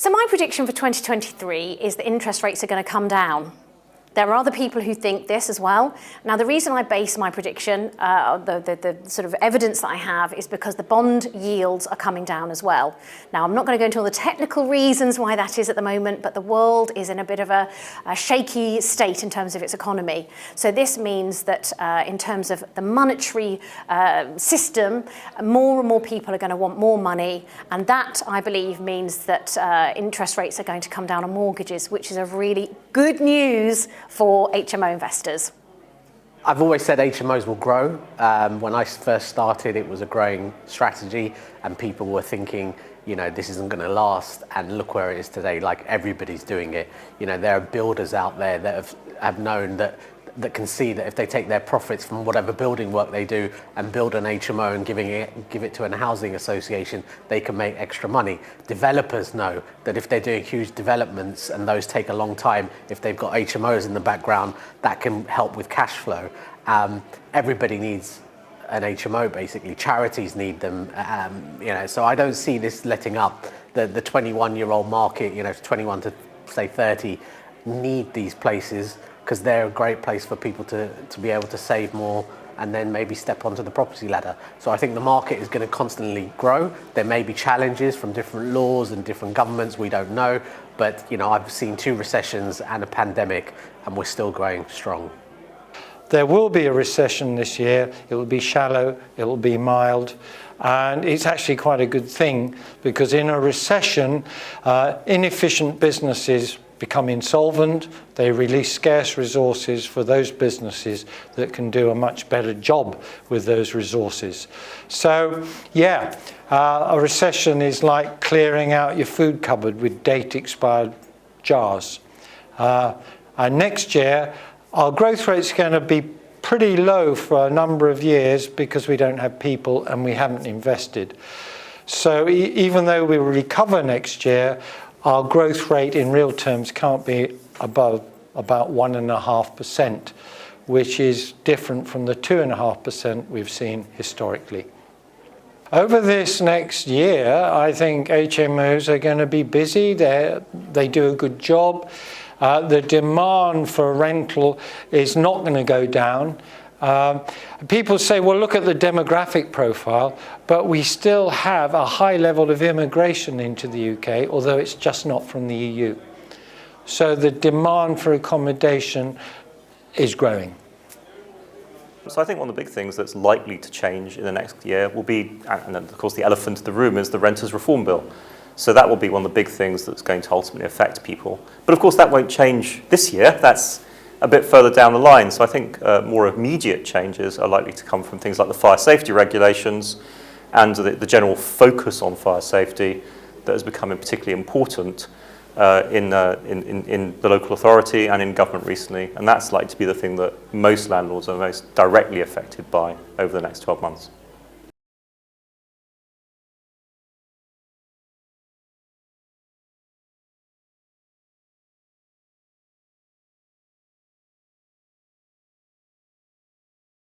So my prediction for 2023 is that interest rates are going to come down. There are other people who think this as well. Now, the reason I base my prediction, the sort of evidence that I have, is because the bond yields are coming down as well. Now, I'm not going to go into all the technical reasons why that is at the moment, but the world is in a bit of a shaky state in terms of its economy. So this means that in terms of the monetary system, more and more people are going to want more money, and that, I believe, means that interest rates are going to come down on mortgages, which is a really good news for HMO investors. I've always said HMOs will grow. When I first started, it was a growing strategy and people were thinking, you know, this isn't going to last, and look where it is today. Like, everybody's doing it. You know, there are builders out there that have known that can see that if they take their profits from whatever building work they do and build an HMO and give it to a housing association, they can make extra money. Developers know that if they're doing huge developments and those take a long time, if they've got HMOs in the background, that can help with cash flow. Everybody needs an HMO, basically. Charities need them, you know, so I don't see this letting up. The 21-year-old market, you know, 21 to say 30, need these places, because they're a great place for people to be able to save more and then maybe step onto the property ladder. So I think the market is going to constantly grow. There may be challenges from different laws and different governments, we don't know. But, you know, I've seen 2 recessions and a pandemic, and we're still growing strong. There will be a recession this year. It will be shallow, it will be mild. And it's actually quite a good thing, because in a recession, inefficient businesses become insolvent. They release scarce resources for those businesses that can do a much better job with those resources. So, yeah, a recession is like clearing out your food cupboard with date-expired jars. And next year, our growth rate's going to be pretty low for a number of years because we don't have people and we haven't invested. So even though we will recover next year, our growth rate in real terms can't be above about 1.5%, which is different from the 2.5% we've seen historically. Over this next year, I think HMOs are going to be busy. They do a good job. The demand for rental is not going to go down. People say, well, look at the demographic profile, but we still have a high level of immigration into the UK, although it's just not from the EU. So the demand for accommodation is growing. So I think one of the big things that's likely to change in the next year will be, and then of course the elephant in the room, is the Renters Reform Bill. So that will be one of the big things that's going to ultimately affect people. But of course that won't change this year. That's a bit further down the line. So I think more immediate changes are likely to come from things like the fire safety regulations and the general focus on fire safety that has become particularly important in the local authority and in government recently. And that's likely to be the thing that most landlords are most directly affected by over the next 12 months.